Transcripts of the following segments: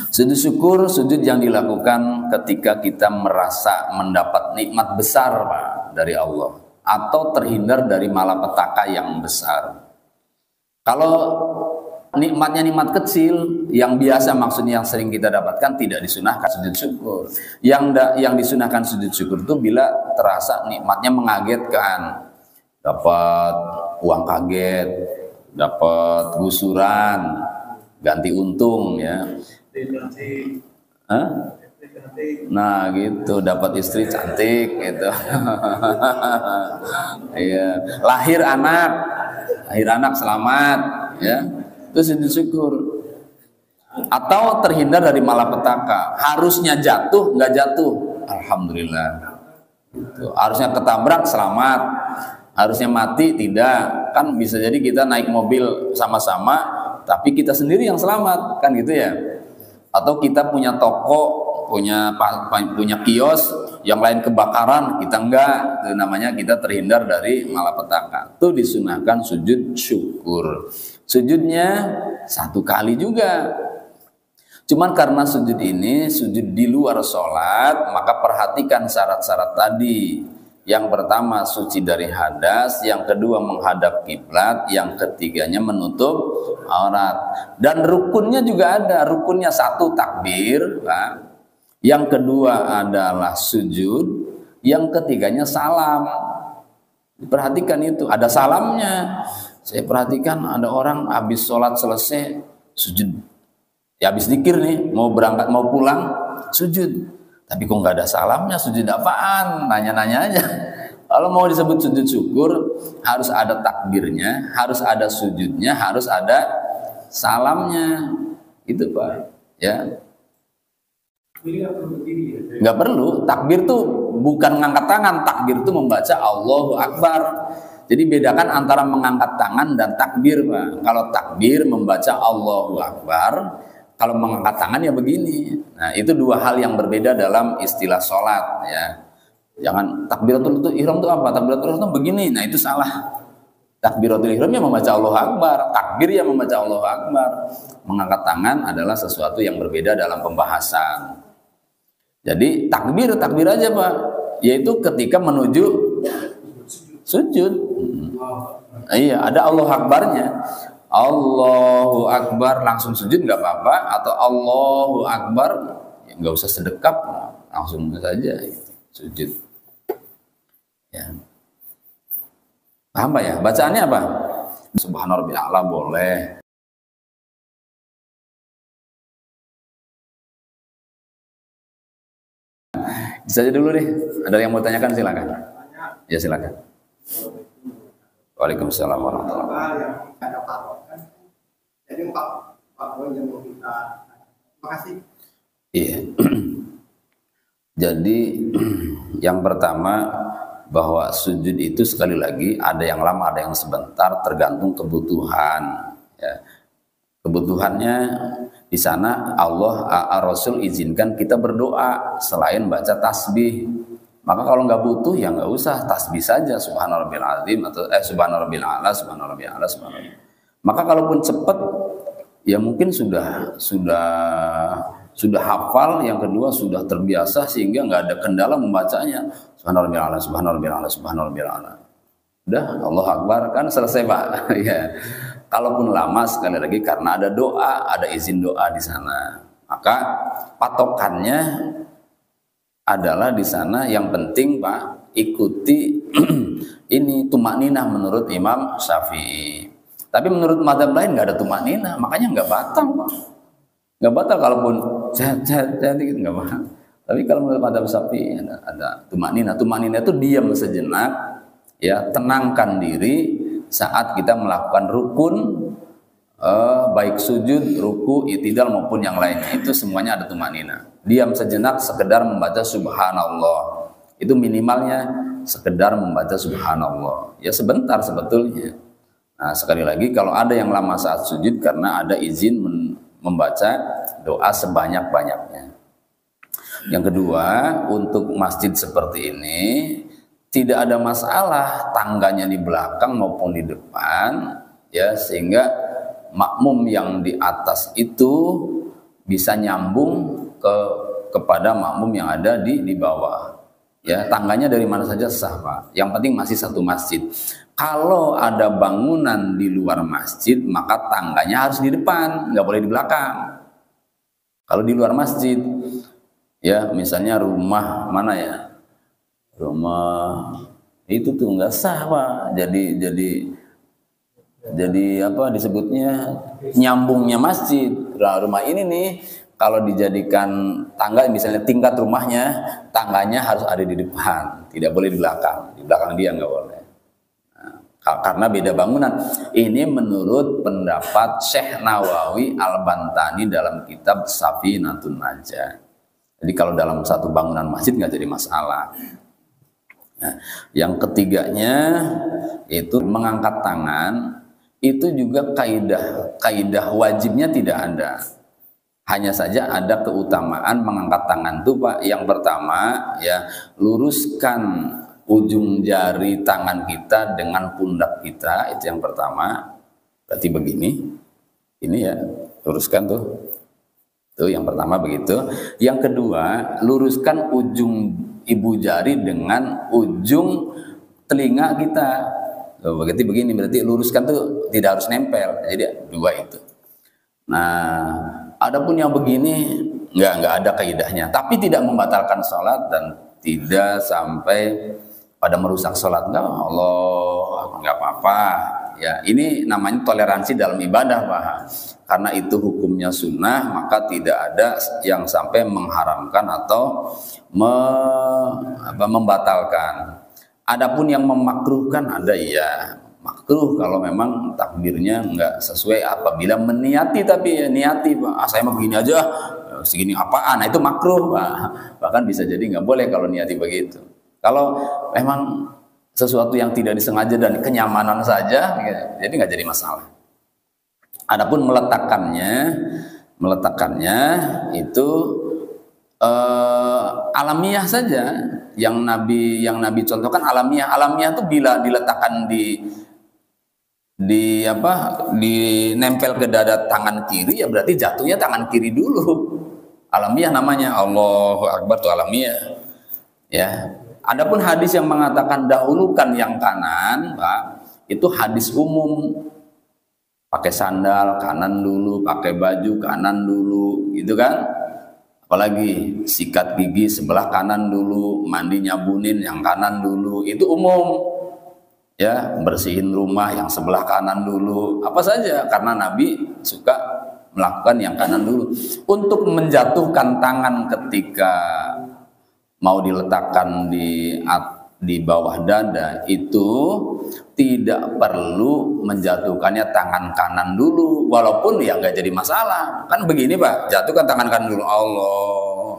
Sujud syukur, sujud yang dilakukan ketika kita merasa mendapat nikmat besar Pak, dari Allah, atau terhindar dari malapetaka yang besar. Kalau nikmatnya nikmat kecil, yang biasa maksudnya yang sering kita dapatkan, tidak disunahkan sujud syukur. Yang disunahkan sujud syukur itu bila terasa nikmatnya mengagetkan, dapat uang kaget, dapat gusuran, ganti untung ya. Hah? Nah gitu, dapat istri cantik gitu. Iya, lahir anak selamat ya, itu sujud syukur. Atau terhindar dari malapetaka, harusnya jatuh nggak jatuh, alhamdulillah gitu. Harusnya ketabrak selamat, harusnya mati tidak, kan bisa jadi kita naik mobil sama-sama tapi kita sendiri yang selamat, kan gitu ya. Atau kita punya toko, punya kios, yang lain kebakaran, kita enggak, itu namanya kita terhindar dari malapetaka. Itu disunahkan sujud syukur. Sujudnya 1 kali juga. Cuman karena sujud ini sujud di luar sholat, maka perhatikan syarat-syarat tadi. Yang pertama suci dari hadas, yang kedua menghadap kiblat, yang ketiganya menutup aurat. Dan rukunnya juga ada, rukunnya 1 takbir, Pak. Yang kedua adalah sujud, yang ketiganya salam. Diperhatikan itu, ada salamnya. Saya perhatikan ada orang habis sholat selesai sujud. Ya habis zikir nih, mau berangkat mau pulang sujud. Tapi kok nggak ada salamnya, sujud apaan? Nanya-nanya aja. Kalau mau disebut sujud syukur, harus ada takbirnya, harus ada sujudnya, harus ada salamnya. Itu Pak. Ya. Nggak perlu. Takbir tuh bukan mengangkat tangan. Takbir tuh membaca Allahu Akbar. Jadi bedakan antara mengangkat tangan dan takbir Pak. Kalau takbir membaca Allahu Akbar, kalau mengangkat tangan ya begini. Nah itu 2 hal yang berbeda dalam istilah sholat ya. Jangan takbiratul ihram itu apa? Takbiratul ihram itu begini. Nah itu salah. Takbiratul ihramnya membaca Allahu Akbar, takbir yang membaca Allahu Akbar. Mengangkat tangan adalah sesuatu yang berbeda dalam pembahasan. Jadi takbir aja Pak. Yaitu ketika menuju sujud. Iya, ada Allahu Akbarnya. Allahu Akbar langsung sujud nggak apa-apa, atau Allahu Akbar ya nggak usah sedekap, langsung saja sujud. Ya. Paham Pak ya? Bacaannya apa? Subhanallah a'la boleh. Bisa aja dulu deh. Ada yang mau tanyakan silakan. Ya silakan. Waalaikumsalam warahmatullahi wabarakatuh. Jadi 4 poin yang mau kita. Terima kasih. Iya. Jadi yang pertama bahwa sujud itu sekali lagi ada yang lama, ada yang sebentar, tergantung kebutuhan. Ya. Kebutuhannya di sana Allah Rasul izinkan kita berdoa selain baca tasbih. Maka kalau nggak butuh ya nggak usah, tasbih saja subhanarabbil azim atau subhanarabbil a'la, subhanarabbil a'la, subhanarabbil. Maka kalaupun cepat ya mungkin sudah hafal, yang kedua sudah terbiasa sehingga nggak ada kendala membacanya. Subhanarabbil a'la, subhanarabbil a'la, subhanarabbil a'la. Udah Allah Akbar kan selesai Pak. Ya. Kalaupun lama sekali lagi karena ada doa, ada izin doa di sana. Maka patokannya adalah di sana yang penting Pak, ikuti ini tumakninah menurut Imam Syafi'i. Tapi menurut mazhab lain nggak ada tumakninah, makanya nggak batal Pak. Nggak batal kalaupun sehat gitu nggak batal. Tapi kalau menurut mazhab Syafi'i ada tumakninah. Tumakninah itu diam sejenak, ya tenangkan diri saat kita melakukan rukun, baik sujud, ruku, i'tidal maupun yang lainnya, itu semuanya ada tumakninah. Diam sejenak sekedar membaca subhanallah. Itu minimalnya sekedar membaca subhanallah. Ya sebentar sebetulnya. Nah, sekali lagi kalau ada yang lama saat sujud karena ada izin membaca doa sebanyak-banyaknya. Yang kedua, untuk masjid seperti ini tidak ada masalah tangganya di belakang maupun di depan, ya sehingga makmum yang di atas itu bisa nyambung kepada makmum yang ada di bawah. Ya, tangganya dari mana saja sah, Pak. Yang penting masih satu masjid. Kalau ada bangunan di luar masjid, maka tangganya harus di depan, nggak boleh di belakang. Kalau di luar masjid, ya misalnya rumah mana ya, rumah itu tuh nggak sah, Pak. Jadi apa disebutnya nyambungnya masjid. Nah, rumah ini nih kalau dijadikan tangga, misalnya tingkat rumahnya, tangganya harus ada di depan, tidak boleh di belakang. Di belakang dia nggak boleh. Nah, karena beda bangunan. Ini menurut pendapat Syekh Nawawi Al-Bantani dalam kitab Safinatun Najah. Jadi kalau dalam satu bangunan masjid nggak jadi masalah. Nah, yang ketiganya itu mengangkat tangan, itu juga kaidah wajibnya tidak ada. Hanya saja ada keutamaan mengangkat tangan itu, Pak. Yang pertama ya, luruskan ujung jari tangan kita dengan pundak kita, itu yang pertama. Berarti begini, ini ya, luruskan tuh. Itu yang pertama begitu. Yang kedua, luruskan ujung ibu jari dengan ujung telinga kita. Berarti begini, berarti luruskan tuh tidak harus nempel. Jadi dua itu. Nah, adapun yang begini nggak ada kaidahnya, tapi tidak membatalkan sholat dan tidak sampai pada merusak sholat. Allah nggak apa-apa. Ya, ini namanya toleransi dalam ibadah, Pak. Karena itu hukumnya sunnah, maka tidak ada yang sampai mengharamkan atau membatalkan. Adapun yang memakruhkan ada, ya makruh kalau memang takbirnya nggak sesuai apabila meniati, tapi ya niati, Pak, saya mau begini aja, segini apaan, nah itu makruh, Pak. Bahkan bisa jadi nggak boleh kalau niati begitu. Kalau memang sesuatu yang tidak disengaja dan kenyamanan saja, jadi nggak jadi masalah. Adapun meletakkannya itu alamiah saja. Yang Nabi contohkan alamiah itu bila diletakkan nempel ke dada tangan kiri, ya berarti jatuhnya tangan kiri dulu. Alamiah namanya. Allahu Akbar tuh alamiah. Ya. Adapun hadis yang mengatakan dahulukan yang kanan, Pak, itu hadis umum. Pakai sandal kanan dulu, pakai baju kanan dulu, gitu kan? Apalagi sikat gigi sebelah kanan dulu, mandi nyabunin yang kanan dulu, itu umum. Ya, bersihin rumah yang sebelah kanan dulu, apa saja, karena Nabi suka melakukan yang kanan dulu. Untuk menjatuhkan tangan ketika mau diletakkan di bawah dada itu tidak perlu menjatuhkannya tangan kanan dulu, walaupun ya nggak jadi masalah. Kan begini, Pak, jatuhkan tangan kanan dulu, Allah.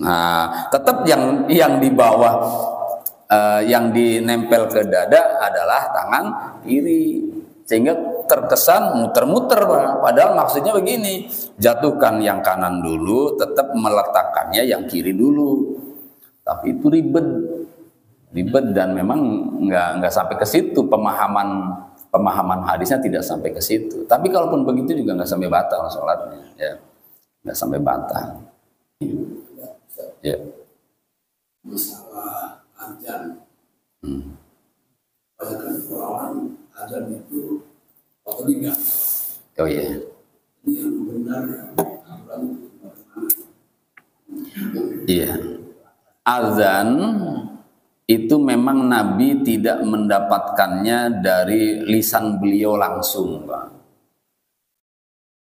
Nah, tetap yang di bawah yang dinempel ke dada adalah tangan kiri, sehingga terkesan muter-muter, Pak. Padahal maksudnya begini, jatuhkan yang kanan dulu, tetap meletakkannya yang kiri dulu. Tapi itu ribet dan memang nggak sampai ke situ, pemahaman hadisnya tidak sampai ke situ. Tapi kalaupun begitu juga nggak sampai batal sholatnya, ya nggak sampai batal. Ya. Masalah azan. Banyak kan orang azan itu otodidak. Oh iya. Ini yang benar yang Iya. Azan itu memang Nabi tidak mendapatkannya dari lisan beliau langsung, Pak.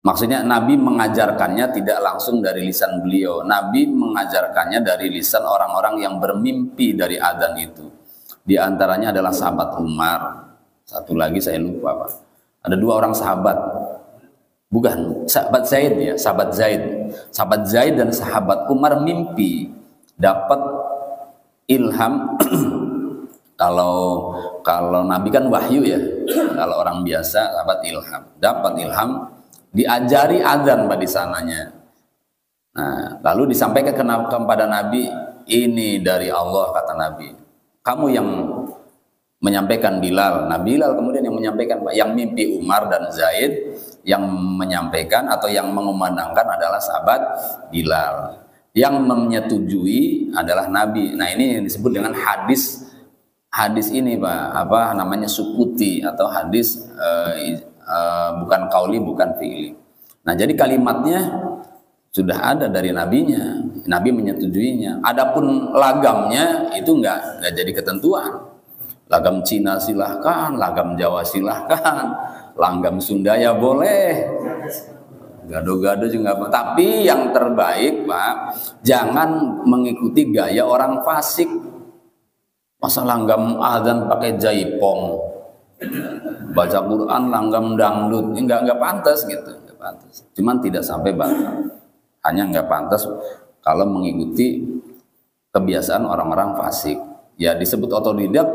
Maksudnya Nabi mengajarkannya tidak langsung dari lisan beliau. Nabi mengajarkannya dari lisan orang-orang yang bermimpi dari adzan itu. Di antaranya adalah sahabat Umar. Satu lagi saya lupa, Pak. Ada dua orang sahabat. Bukan, sahabat Zaid ya, sahabat Zaid. Sahabat Zaid dan sahabat Umar mimpi dapat ilham. Kalau Nabi kan wahyu ya. Kalau orang biasa dapat ilham. Dapat ilham, diajari adzan di sananya. Nah, lalu disampaikan kepada Nabi, ini dari Allah, kata Nabi. Kamu yang menyampaikan Bilal. Nah, Bilal kemudian yang menyampaikan, Pak. Yang mimpi Umar dan Zaid Yang menyampaikan atau yang mengumandangkan adalah sahabat Bilal. Yang menyetujui adalah Nabi. Nah, ini yang disebut dengan hadis ini Pak, apa namanya, sukuti atau hadis bukan qauli, bukan fi'li. Nah, jadi kalimatnya sudah ada dari nabinya, Nabi menyetujuinya. Adapun lagamnya itu enggak jadi ketentuan. Lagam Cina silahkan, lagam Jawa silahkan, langgam Sunda ya boleh, gado-gado juga apa. Tapi yang terbaik Pak, jangan mengikuti gaya orang fasik. Masa langgam azan pakai jaipong, baca Quran langgam dangdut, ini nggak pantas gitu, nggak pantas. Cuman tidak sampai batal, hanya nggak pantas kalau mengikuti kebiasaan orang-orang fasik. Ya disebut otodidak.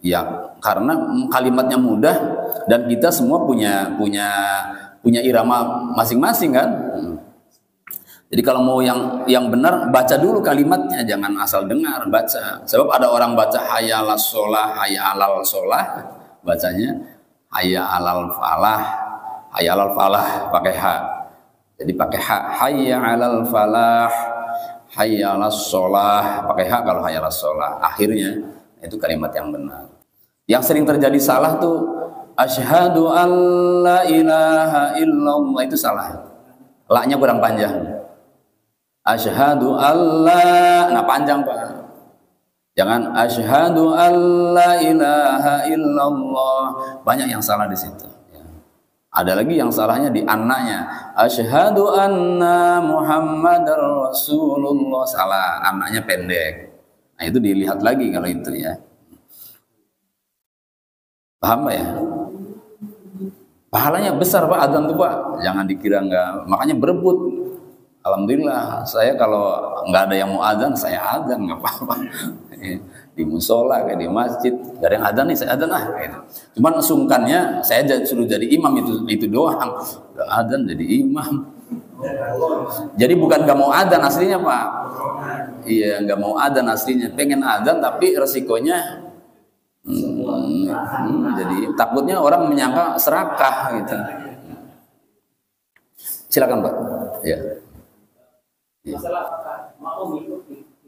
Ya, karena kalimatnya mudah dan kita semua punya irama masing-masing kan. Jadi kalau mau yang benar, baca dulu kalimatnya, jangan asal dengar, baca. Sebab ada orang baca hayya alas sholah, hayya alal sholah, bacanya hayya alal falah pakai ha. Jadi pakai ha, hayya alal falah, hayya alas sholah, pakai ha kalau hayya alas sholah. Akhirnya itu kalimat yang benar. Yang sering terjadi salah tuh asyhadu alla ilaha illallah, itu salah. La-nya kurang panjang. Asyhadu alla, nah panjang Pak. Jangan asyhadu alla ilaha illallah. Banyak yang salah di situ. Ada lagi yang salahnya di anaknya. Asyhadu anna Muhammadar Rasulullah. Salah, anaknya pendek. Nah, itu dilihat lagi kalau itu ya. Paham Pak ya? Pahalanya besar Pak adzan tuh Pak. Jangan dikira enggak. Makanya berebut. Alhamdulillah, saya kalau nggak ada yang mau adzan, saya adzan nggak apa-apa. Di musola, kayak di masjid, nggak ada yang adzan nih, saya adzan lah. Gitu. Cuman sungkannya, saya suruh jadi imam itu doang. Udah adzan jadi imam. Jadi bukan nggak mau adzan aslinya Pak. Iya, nggak mau adzan aslinya. Pengen adzan tapi resikonya, jadi takutnya orang menyangka serakah gitu. Silakan Pak. Ya. Masalah makmum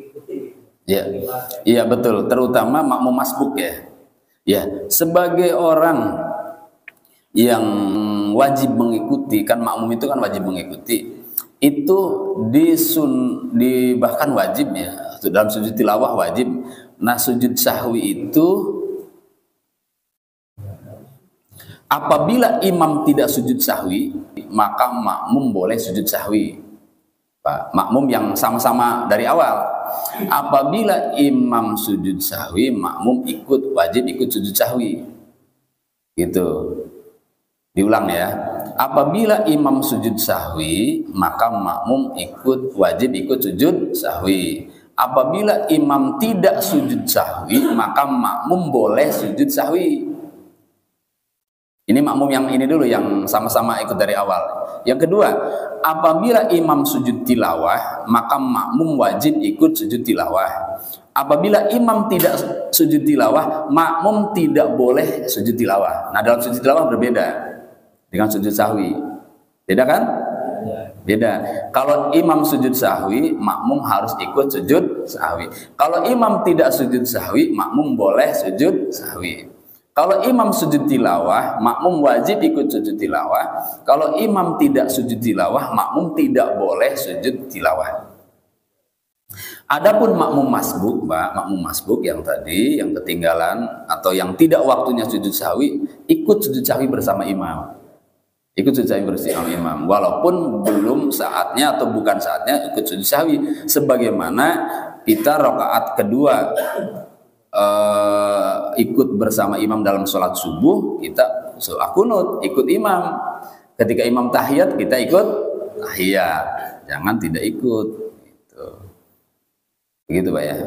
ikuti. Ya, iya betul. Terutama makmum masbuk ya. Ya, sebagai orang yang wajib mengikuti, kan makmum itu kan wajib mengikuti. Itu bahkan wajib ya. Dalam sujud tilawah wajib. Nah, sujud sahwi itu apabila imam tidak sujud sahwi, maka makmum boleh sujud sahwi. Pak, makmum yang sama-sama dari awal. Apabila imam sujud sahwi, makmum wajib ikut sujud sahwi. Gitu. Diulang ya. Apabila imam sujud sahwi, maka makmum wajib ikut sujud sahwi. Apabila imam tidak sujud sahwi, maka makmum boleh sujud sahwi. Ini makmum yang ini dulu, yang sama-sama ikut dari awal. Yang kedua, apabila imam sujud tilawah, maka makmum wajib ikut sujud tilawah. Apabila imam tidak sujud tilawah, makmum tidak boleh sujud tilawah. Nah, dalam sujud tilawah berbeda dengan sujud sahwi. Beda kan? Beda. Kalau imam sujud sahwi, makmum harus ikut sujud sahwi. Kalau imam tidak sujud sahwi, makmum boleh sujud sahwi. Kalau imam sujud tilawah, makmum wajib ikut sujud tilawah. Kalau imam tidak sujud tilawah, makmum tidak boleh sujud tilawah. Adapun makmum masbuk, Pak, makmum masbuk yang tadi, yang ketinggalan atau yang tidak waktunya sujud sahwi, ikut sujud sahwi bersama imam. Ikut sujud sahwi bersama imam, walaupun belum saatnya atau bukan saatnya ikut sujud sahwi. Sebagaimana kita rakaat kedua ikut bersama imam dalam sholat subuh, kita kunut ikut imam. Ketika imam tahiyat, kita ikut tahiyat. Jangan tidak ikut. Begitu Pak ya.